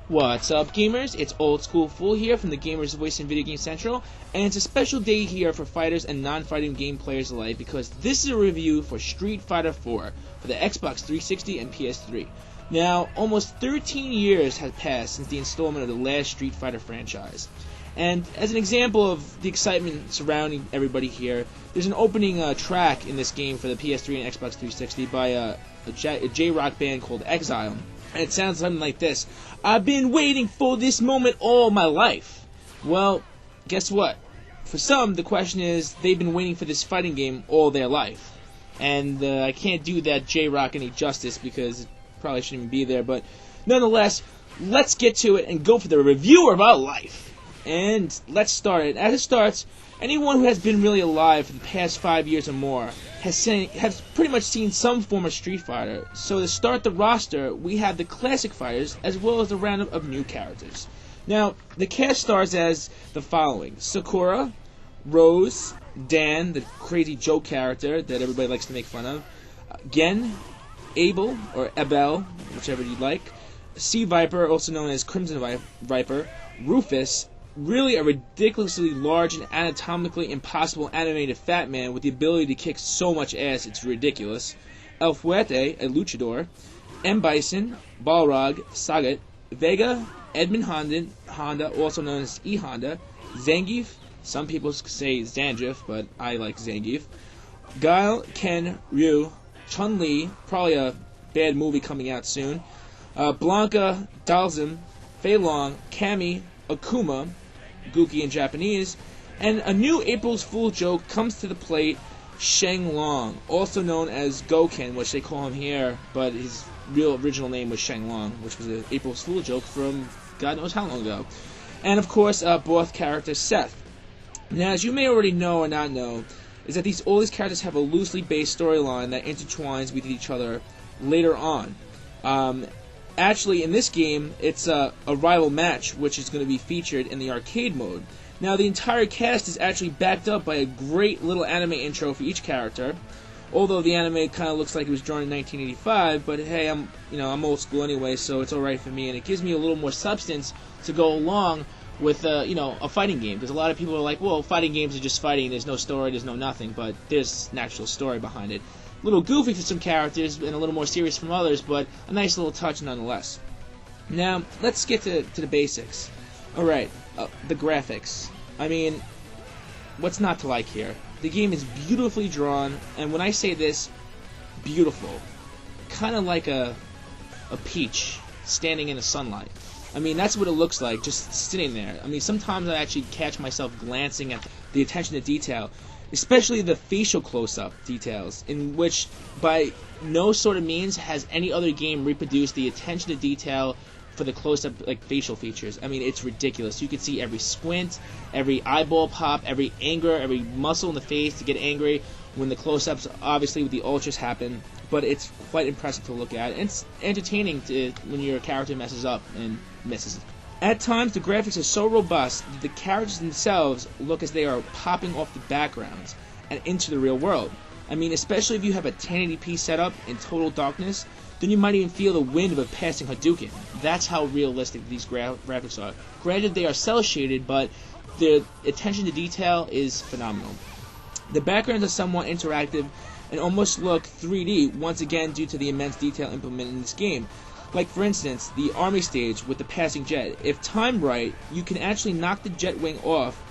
What's up, gamers? It's Old-Skool-Fool here from the Gamers Voice in Video Game Central, and it's a special day here for fighters and non-fighting game players alike because this is a review for Street Fighter IV for the Xbox 360 and PS3. Now, almost 13 years have passed since the installment of the last Street Fighter franchise. And as an example of the excitement surrounding everybody here, there's an opening track in this game for the PS3 and Xbox 360 by a J-rock band called Exile. And it sounds something like this. I've been waiting for this moment all my life. Well, guess what? For some, the question is, they've been waiting for this fighting game all their life. And I can't do that J-rock any justice because it probably shouldn't even be there. But nonetheless, let's get to it and go for the review of our life. And let's start it. As it starts, anyone who has been really alive for the past 5 years or more has pretty much seen some form of Street Fighter. So to start the roster, we have the classic fighters as well as a roundup of new characters. Now, the cast stars as the following: Sakura, Rose, Dan, the crazy joke character that everybody likes to make fun of, Gen, Abel, or Abel, whichever you like, Sea Viper, also known as Crimson Viper, Rufus, really a ridiculously large and anatomically impossible animated fat man with the ability to kick so much ass it's ridiculous, El Fuerte, a luchador, M. Bison, Balrog, Sagat, Vega, Edmund Honda, also known as E. Honda, Zangief, some people say Zangief, but I like Zangief, Guile, Ken, Ryu, Chun-Li, probably a bad movie coming out soon, Blanca, Dalsim, Fei Long, Cammy, Akuma, Gookie in Japanese, and a new April's Fool joke comes to the plate, Sheng Long, also known as Goken, which they call him here, but his real original name was Sheng Long, which was an April's Fool joke from God knows how long ago. And of course, Borth character Seth. Now, as you may already know or not know, is that all these characters have a loosely based storyline that intertwines with each other later on. Actually, in this game, it's a rival match, which is going to be featured in the arcade mode. Now, the entire cast is actually backed up by a great little anime intro for each character. Although the anime kind of looks like it was drawn in 1985, but hey, I'm old school anyway, so it's all right for me, and it gives me a little more substance to go along with a fighting game. Because a lot of people are like, well, fighting games are just fighting. There's no story, there's no nothing, but there's an actual story behind it. A little goofy for some characters and a little more serious from others, but a nice little touch nonetheless. Now, let's get to the basics. Alright, the graphics. I mean, what's not to like here? The game is beautifully drawn, and when I say this, beautiful, kind of like a peach standing in the sunlight. I mean, that's what it looks like, just sitting there. I mean, sometimes I actually catch myself glancing at the attention to detail, especially the facial close-up details, in which by no sort of means has any other game reproduced the attention to detail for the close-up facial features. I mean, it's ridiculous. You can see every squint, every eyeball pop, every anger, every muscle in the face to get angry when the close-ups, obviously with the ultras, happen. But it's quite impressive to look at. And it's entertaining when your character messes up and misses. At times, the graphics are so robust that the characters themselves look as they are popping off the backgrounds and into the real world. I mean, especially if you have a 1080p setup in total darkness, then you might even feel the wind of a passing Hadouken. That's how realistic these graphics are. Granted, they are cel-shaded, but their attention to detail is phenomenal. The backgrounds are somewhat interactive and almost look 3D, once again due to the immense detail implemented in this game. Like, for instance, the army stage with the passing jet. If timed right, you can actually knock the jet wing off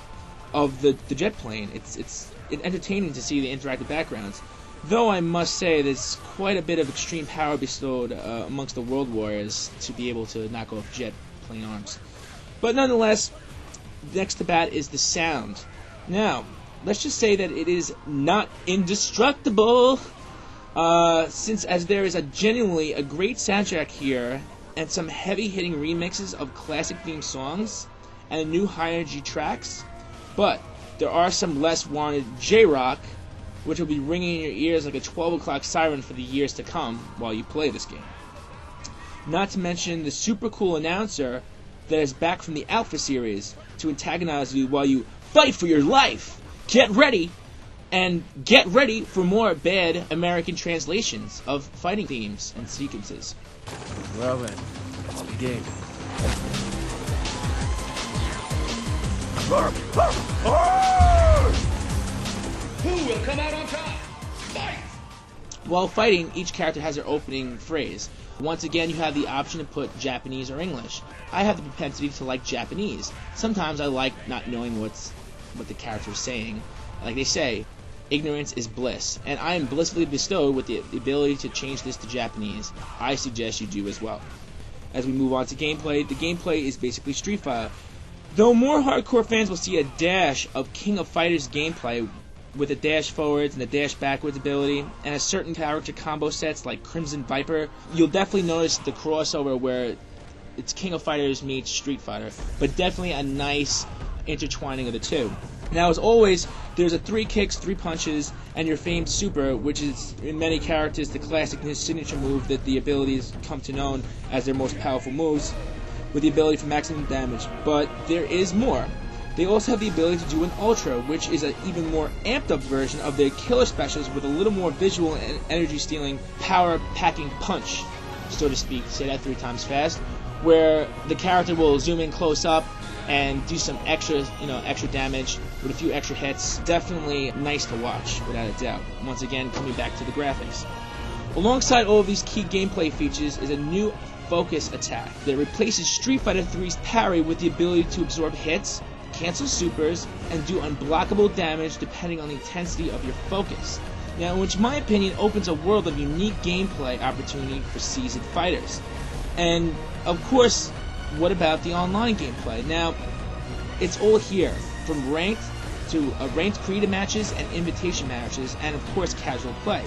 of the jet plane. It's entertaining to see the interactive backgrounds. Though I must say there's quite a bit of extreme power bestowed amongst the World Warriors to be able to knock off jet plane arms. But nonetheless, next to bat is the sound. Now, let's just say that it is not indestructible. Since as there is genuinely a great soundtrack here, and some heavy-hitting remixes of classic theme songs, and new high-energy tracks, but there are some less wanted J-rock, which will be ringing in your ears like a 12 o'clock siren for the years to come while you play this game. Not to mention the super cool announcer that is back from the Alpha series to antagonize you while you fight for your life. Get ready! And get ready for more bad American translations of fighting themes and sequences. Well then, let's begin. Who will come out on top? Fight! While fighting, each character has their opening phrase. Once again, you have the option to put Japanese or English. I have the propensity to like Japanese. Sometimes I like not knowing what the character is saying. Like they say, ignorance is bliss, and I am blissfully bestowed with the ability to change this to Japanese. I suggest you do as well. As we move on to gameplay, the gameplay is basically Street Fighter. Though more hardcore fans will see a dash of King of Fighters gameplay with a dash forwards and a dash backwards ability, and a certain character combo sets like Crimson Viper, you'll definitely notice the crossover where it's King of Fighters meets Street Fighter, but definitely a nice intertwining of the two. Now, as always, there's a 3 kicks, 3 punches, and your famed super, which is in many characters the classic signature move that the abilities come to known as their most powerful moves, with the ability for maximum damage. But there is more. They also have the ability to do an Ultra, which is an even more amped up version of their killer specials with a little more visual and energy stealing, power packing punch, so to speak. Say that 3 times fast, where the character will zoom in close up and do some extra damage with a few extra hits. Definitely nice to watch, without a doubt. Once again, coming back to the graphics. Alongside all of these key gameplay features is a new focus attack that replaces Street Fighter 3's parry with the ability to absorb hits, cancel supers, and do unblockable damage depending on the intensity of your focus. Now, which in my opinion opens a world of unique gameplay opportunity for seasoned fighters. And of course, what about the online gameplay? Now, it's all here, from ranked to ranked creative matches and invitation matches, and of course casual play.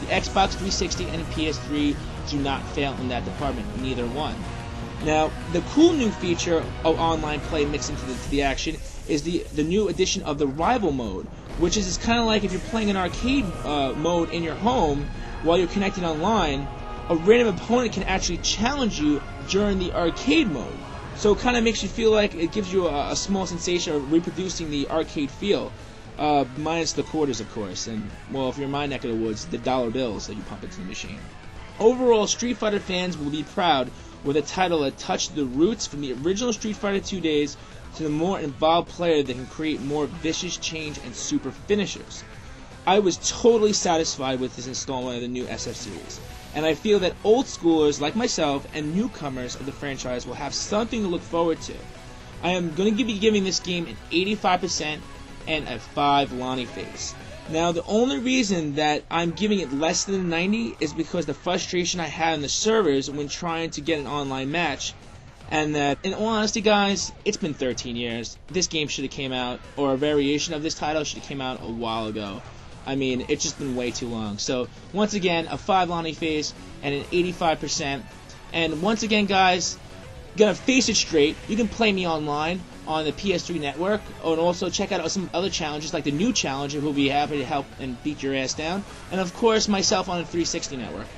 The Xbox 360 and PS3 do not fail in that department, neither one. Now, the cool new feature of online play mixed into the action is the new addition of the rival mode, which is kind of like if you're playing an arcade mode in your home while you're connected online, a random opponent can actually challenge you during the arcade mode. So it kind of makes you feel like it gives you a small sensation of reproducing the arcade feel, minus the quarters, of course, and, well, if you're in my neck of the woods, the dollar bills that you pump into the machine. Overall, Street Fighter fans will be proud with a title that touched the roots from the original Street Fighter 2 days to the more involved player that can create more vicious change and super finishers. I was totally satisfied with this installment of the new SF series, and I feel that old schoolers like myself and newcomers of the franchise will have something to look forward to. I am going to be giving this game an 85% and a 5 Lonnie face. Now, the only reason that I'm giving it less than a 90 is because the frustration I had on the servers when trying to get an online match, and that, in all honesty, guys, it's been 13 years. This game should have came out, or a variation of this title should have came out a while ago. I mean, it's just been way too long. So, once again, a 5 Lonnie face and an 85%. And once again, guys, gonna face it straight. You can play me online on the PS3 network, and also check out some other challenges like the new challenger who'll be happy to help and beat your ass down, and of course myself on the 360 network.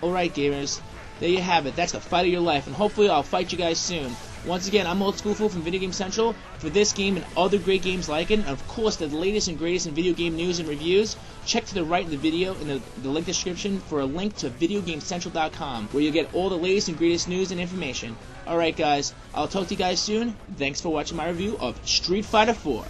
Alright gamers, there you have it. That's the fight of your life, and hopefully I'll fight you guys soon. Once again, I'm Old-Skool-Fool from Video Game Central. For this game and other great games like it, and of course the latest and greatest in video game news and reviews, check to the right in the video in the link description for a link to VideoGameCentral.com, where you'll get all the latest and greatest news and information. Alright guys, I'll talk to you guys soon. Thanks for watching my review of Street Fighter 4.